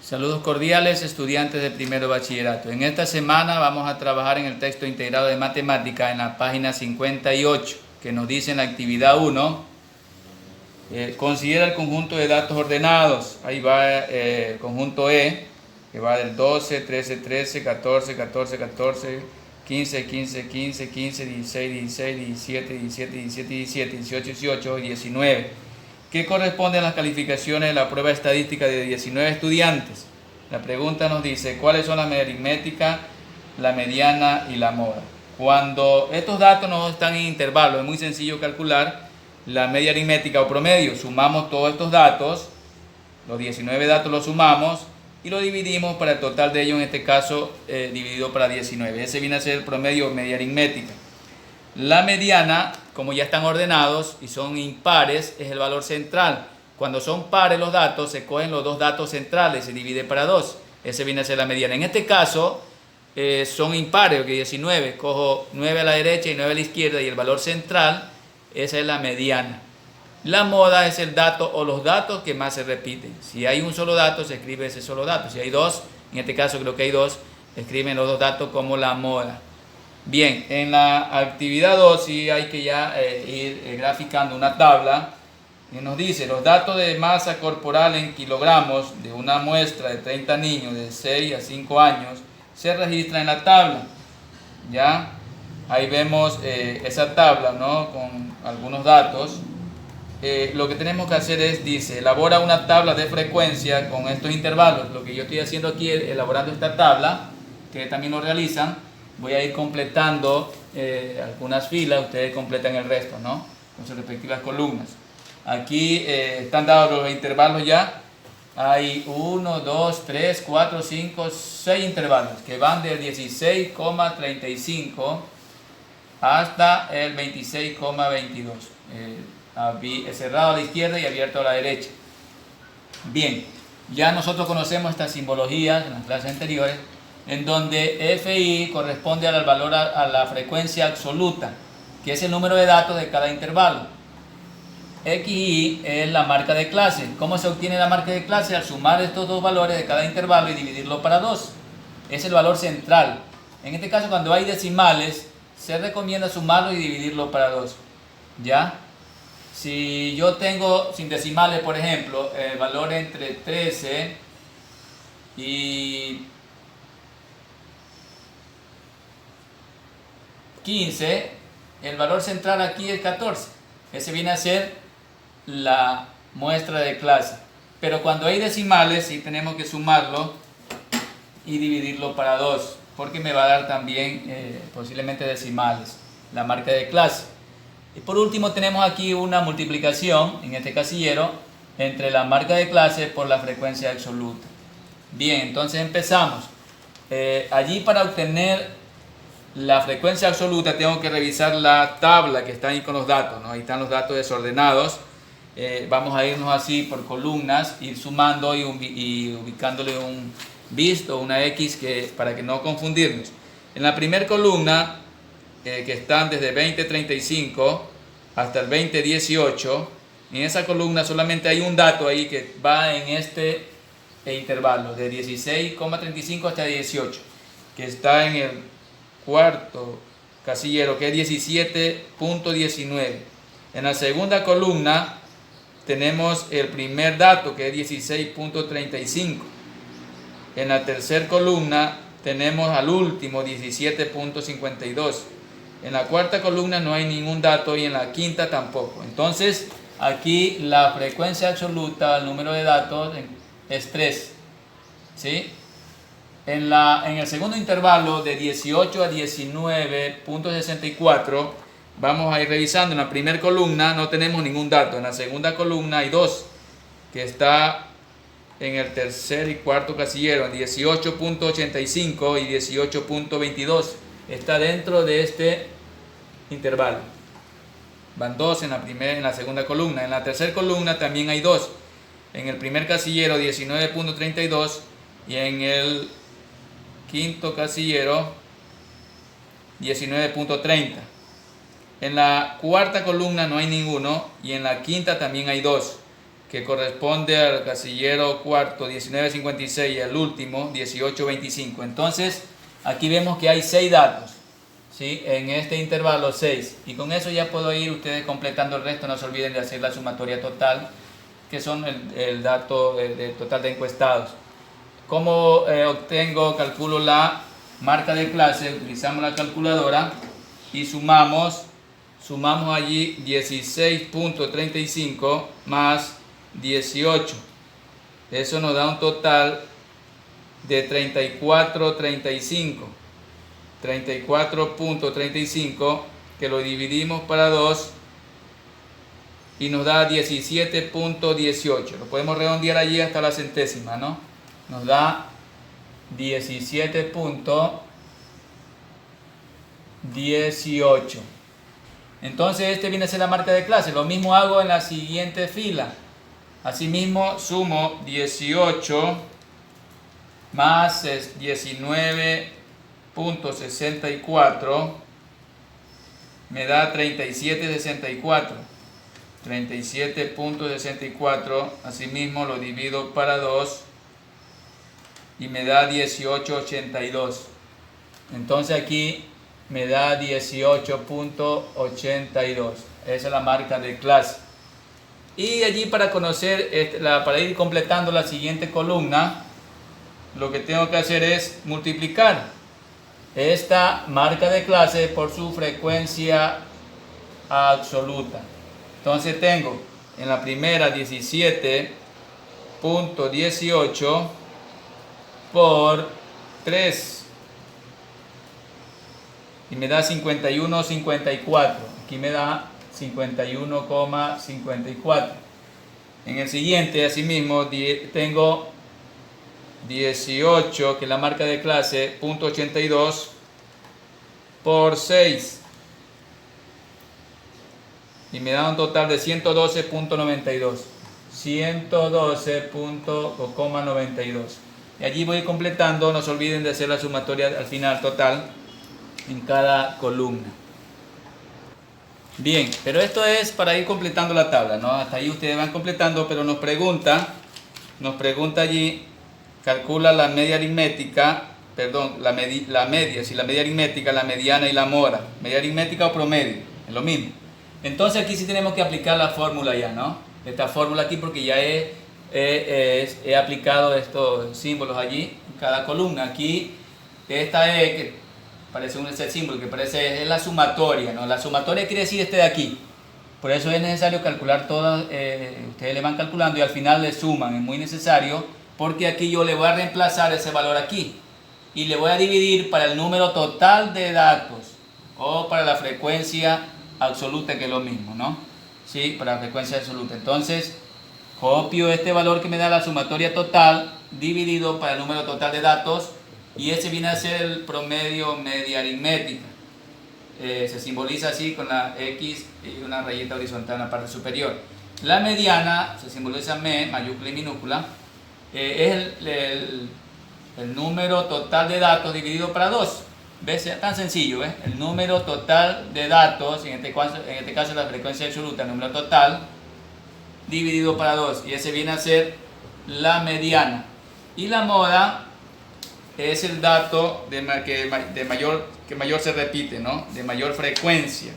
Saludos cordiales, estudiantes de primero bachillerato. En esta semana vamos a trabajar en el texto integrado de matemática en la página 58, que nos dice en la actividad 1, considera el conjunto de datos ordenados. Ahí va el conjunto E, que va del 12, 13, 13, 14, 14, 14, 15, 15, 15, 15, 16, 16, 17, 17, 17, 17, 18, 18 y 19. ¿Qué corresponde a las calificaciones de la prueba estadística de 19 estudiantes? La pregunta nos dice, ¿cuáles son la media aritmética, la mediana y la moda? Cuando estos datos no están en intervalos, es muy sencillo calcular la media aritmética o promedio. Sumamos todos estos datos, los 19 datos los sumamos y lo dividimos para el total de ellos, en este caso dividido para 19. Ese viene a ser el promedio o media aritmética. La mediana, como ya están ordenados y son impares, es el valor central. Cuando son pares los datos, se cogen los dos datos centrales y se divide para 2. Ese viene a ser la mediana. En este caso, son impares, porque 19, cojo 9 a la derecha y 9 a la izquierda y el valor central, esa es la mediana. La moda es el dato o los datos que más se repiten. Si hay un solo dato, se escribe ese solo dato. Si hay dos, en este caso creo que hay dos, escriben los dos datos como la moda. Bien, en la actividad 2 sí hay que ya ir graficando una tabla que nos dice los datos de masa corporal en kilogramos de una muestra de 30 niños de 6 a 5 años se registra en la tabla. Ya, ahí vemos esa tabla, ¿no? Con algunos datos. Lo que tenemos que hacer es, dice, elabora una tabla de frecuencia con estos intervalos. Lo que yo estoy haciendo aquí es elaborando esta tabla, que también lo realizan. Voy a ir completando algunas filas, ustedes completan el resto, ¿no? Con sus respectivas columnas. Aquí están dados los intervalos ya. Hay 1, 2, 3, 4, 5, 6 intervalos que van del 16,35 hasta el 26,22. Cerrado a la izquierda y abierto a la derecha. Bien, ya nosotros conocemos estas simbologías en las clases anteriores, en donde FI corresponde al valor a la frecuencia absoluta, que es el número de datos de cada intervalo. XY es la marca de clase. ¿Cómo se obtiene la marca de clase? Al sumar estos dos valores de cada intervalo y dividirlo para 2. Es el valor central. En este caso, cuando hay decimales, se recomienda sumarlo y dividirlo para 2. ¿Ya? Si yo tengo sin decimales, por ejemplo, el valor entre 13 y 15, el valor central aquí es 14. Ese viene a ser la muestra de clase. Pero cuando hay decimales, sí tenemos que sumarlo y dividirlo para 2, porque me va a dar también posiblemente decimales, la marca de clase. Y por último tenemos aquí una multiplicación, en este casillero, entre la marca de clase por la frecuencia absoluta. Bien, entonces empezamos. Allí para obtener la frecuencia absoluta tengo que revisar la tabla que está ahí con los datos, ¿no? Ahí están los datos desordenados. Vamos a irnos así por columnas, ir sumando y ubicándole un bit o una X para que no confundirnos. En la primera columna, que están desde 2035 hasta el 2018, en esa columna solamente hay un dato ahí que va en este intervalo, de 16,35 hasta 18, que está en el cuarto casillero, que es 17.19. En la segunda columna tenemos el primer dato, que es 16.35. En la tercera columna tenemos al último, 17.52. En la cuarta columna no hay ningún dato y en la quinta tampoco. Entonces aquí la frecuencia absoluta, el número de datos es 3, ¿sí? En el segundo intervalo de 18 a 19.64 vamos a ir revisando. En la primera columna no tenemos ningún dato. En la segunda columna hay 2, que está en el tercer y cuarto casillero, 18.85 y 18.22. Está dentro de este intervalo. Van 2 en la segunda columna. En la tercera columna también hay 2. En el primer casillero 19.32 y en el quinto casillero 19.30. En la cuarta columna no hay ninguno y en la quinta también hay 2, que corresponde al casillero cuarto 1956 y el último 1825. Entonces aquí vemos que hay 6 datos, ¿sí? En este intervalo 6, y con eso ya puedo ir ustedes completando el resto. No se olviden de hacer la sumatoria total, que son el dato de total de encuestados. ¿Cómo obtengo? Calculo la marca de clase, utilizamos la calculadora y sumamos allí 16.35 más 18. Eso nos da un total de 34.35, que lo dividimos para 2 y nos da 17.18. Lo podemos redondear allí hasta la centésima, ¿no? Nos da 17.18. Entonces este viene a ser la marca de clase. Lo mismo hago en la siguiente fila. Asimismo sumo 18 más 19.64, me da 37.64. 37.64, asimismo lo divido para 2 y me da 18.82. Entonces aquí me da 18.82. Esa es la marca de clase. Y allí, para conocer, para ir completando la siguiente columna, lo que tengo que hacer es multiplicar esta marca de clase por su frecuencia absoluta. Entonces tengo en la primera 17.18 por 3 y me da 51.54. Aquí me da 51,54. En el siguiente, asimismo, tengo 18, que es la marca de clase, .82 por 6 y me da un total de 112.92. 112.92. Y allí voy completando. No se olviden de hacer la sumatoria al final total en cada columna. Bien, pero esto es para ir completando la tabla, ¿no? Hasta ahí ustedes van completando, pero nos pregunta allí, calcula la media aritmética, perdón, la media, si la media aritmética, la mediana y la mora. Media aritmética o promedio, es lo mismo. Entonces aquí sí tenemos que aplicar la fórmula ya, ¿no? Esta fórmula aquí, porque ya he aplicado estos símbolos allí en cada columna. Aquí, esta E, que parece ese símbolo, que parece es la sumatoria, ¿no? La sumatoria quiere decir este de aquí. Por eso es necesario calcular todas, ustedes le van calculando y al final le suman. Es muy necesario, porque aquí yo le voy a reemplazar ese valor aquí y le voy a dividir para el número total de datos o para la frecuencia absoluta, que es lo mismo, ¿no? Sí, para la frecuencia absoluta. Entonces copio este valor que me da la sumatoria total dividido para el número total de datos, y ese viene a ser el promedio media aritmética. Se simboliza así con la X y una rayita horizontal en la parte superior. La mediana se simboliza M, mayúscula y minúscula. Es el número total de datos dividido para 2. ¿Ves? Es tan sencillo, ¿ves? El número total de datos, en este caso la frecuencia absoluta, el número total, dividido para 2. Y ese viene a ser la mediana. Y la moda es el dato que mayor se repite, ¿no? De mayor frecuencia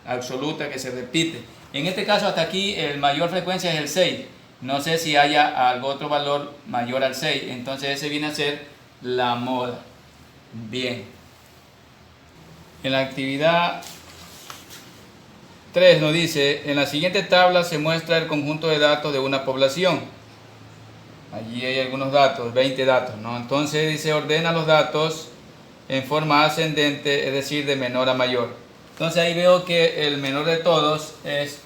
absoluta que se repite. En este caso, hasta aquí, el mayor frecuencia es el 6. No sé si haya algún otro valor mayor al 6. Entonces ese viene a ser la moda. Bien. En la actividad 3 nos dice: en la siguiente tabla se muestra el conjunto de datos de una población. Allí hay algunos datos, 20 datos, ¿no? Entonces dice: ordena los datos en forma ascendente, es decir, de menor a mayor. Entonces ahí veo que el menor de todos es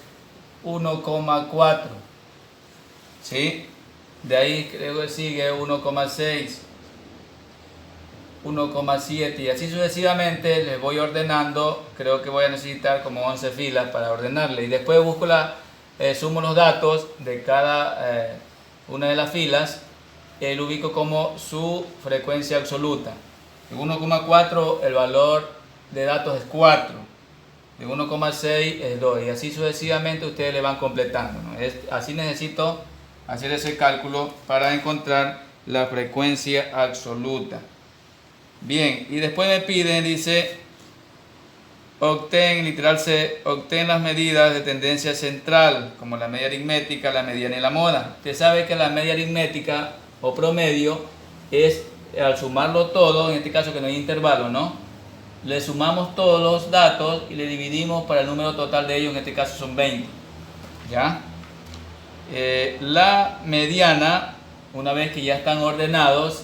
1,4. ¿Sí? De ahí creo que sigue 1,6, 1,7 y así sucesivamente. Les voy ordenando. Creo que voy a necesitar como 11 filas para ordenarle, y después busco sumo los datos de cada una de las filas y lo ubico como su frecuencia absoluta. En 1,4 el valor de datos es 4, en 1,6 es 2, y así sucesivamente ustedes le van completando, ¿no? Así necesito hacer ese cálculo para encontrar la frecuencia absoluta. Bien, y después me piden, dice, obtén las medidas de tendencia central, como la media aritmética, la mediana y la moda. Usted sabe que la media aritmética o promedio es al sumarlo todo, en este caso que no hay intervalo, ¿no? Le sumamos todos los datos y le dividimos para el número total de ellos, en este caso son 20. ¿Ya? La mediana, una vez que ya están ordenados,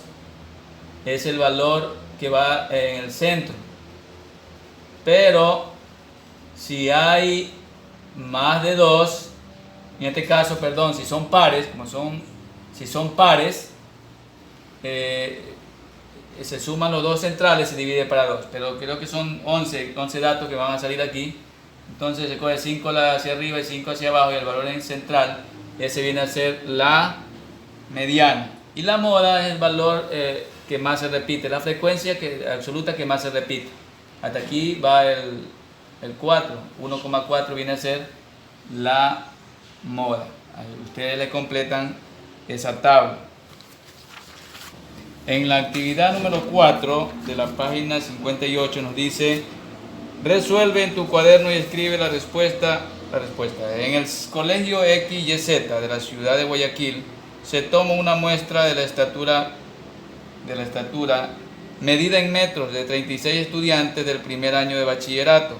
es el valor que va en el centro. Pero si hay más de dos, en este caso, perdón, si son pares, si son pares, se suman los dos centrales y se divide para 2, pero creo que son 11 datos que van a salir aquí. Entonces se coge 5 hacia arriba y 5 hacia abajo, y el valor en central, ese viene a ser la mediana. Y la moda es el valor que más se repite, la frecuencia absoluta que más se repite. Hasta aquí va el 4, 1,4 viene a ser la moda. Ustedes le completan esa tabla. En la actividad número 4 de la página 58 nos dice: resuelve en tu cuaderno y escribe la respuesta. En el colegio XYZ de la ciudad de Guayaquil se toma una muestra de la estatura medida en metros de 36 estudiantes del primer año de bachillerato.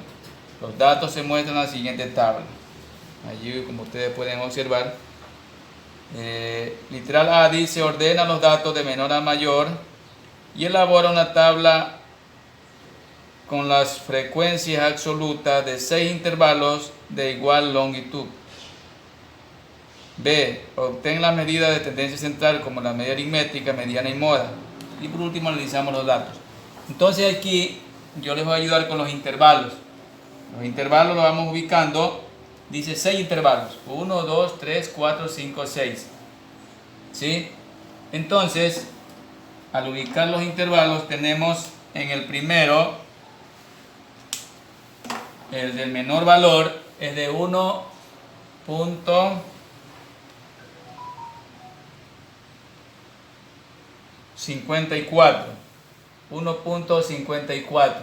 Los datos se muestran en la siguiente tabla. Allí, como ustedes pueden observar, literal A dice: ordena los datos de menor a mayor y elabora una tabla con las frecuencias absolutas de 6 intervalos de igual longitud. B. Obtén las medidas de tendencia central, como la media aritmética, mediana y moda. Y por último analizamos los datos. Entonces aquí yo les voy a ayudar con los intervalos. Los intervalos los vamos ubicando. Dice 6 intervalos. 1, 2, 3, 4, 5, 6. ¿Sí? Entonces, al ubicar los intervalos tenemos en el primero, el del menor valor es de 1.54. 1.54.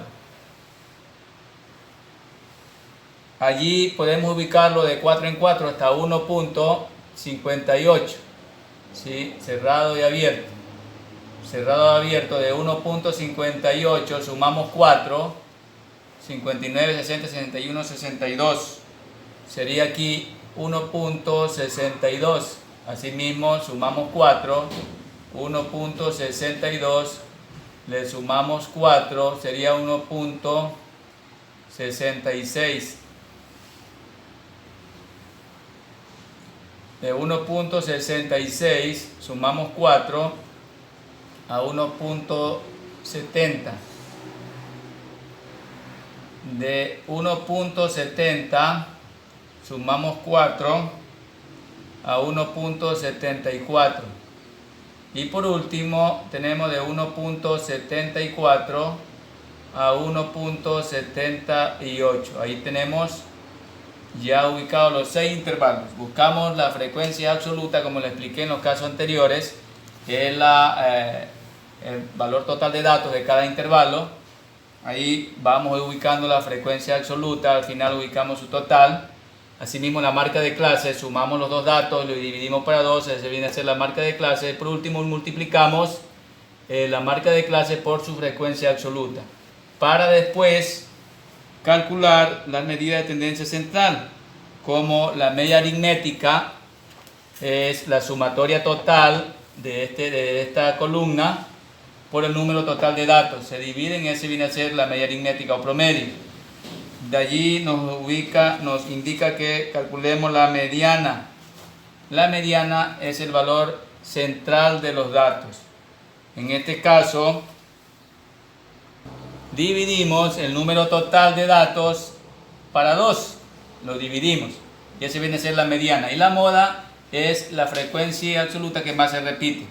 Allí podemos ubicarlo de 4 en 4 hasta 1.58. ¿Sí? Cerrado y abierto. Cerrado y abierto de 1.58 sumamos 4. 59, 60, 61, 62. Sería aquí 1.62. Asimismo sumamos 4. 1.62. Le sumamos 4. Sería 1.66. De 1.66 sumamos 4 a 1.70. De 1.70 sumamos 4 a 1.74. Y por último tenemos de 1.74 a 1.78. Ahí tenemos ya ubicados los 6 intervalos. Buscamos la frecuencia absoluta, como le expliqué en los casos anteriores, que es el valor total de datos de cada intervalo. Ahí vamos ubicando la frecuencia absoluta, al final ubicamos su total. Asimismo, la marca de clase, sumamos los dos datos, lo dividimos para 2, ese viene a ser la marca de clase. Por último, multiplicamos la marca de clase por su frecuencia absoluta, para después calcular las medidas de tendencia central, como la media aritmética es la sumatoria total de esta columna por el número total de datos. Se dividen, ese viene a ser la media aritmética o promedio. De allí nos indica que calculemos la mediana. La mediana es el valor central de los datos. En este caso, dividimos el número total de datos para 2. Lo dividimos. Y ese viene a ser la mediana. Y la moda es la frecuencia absoluta que más se repite.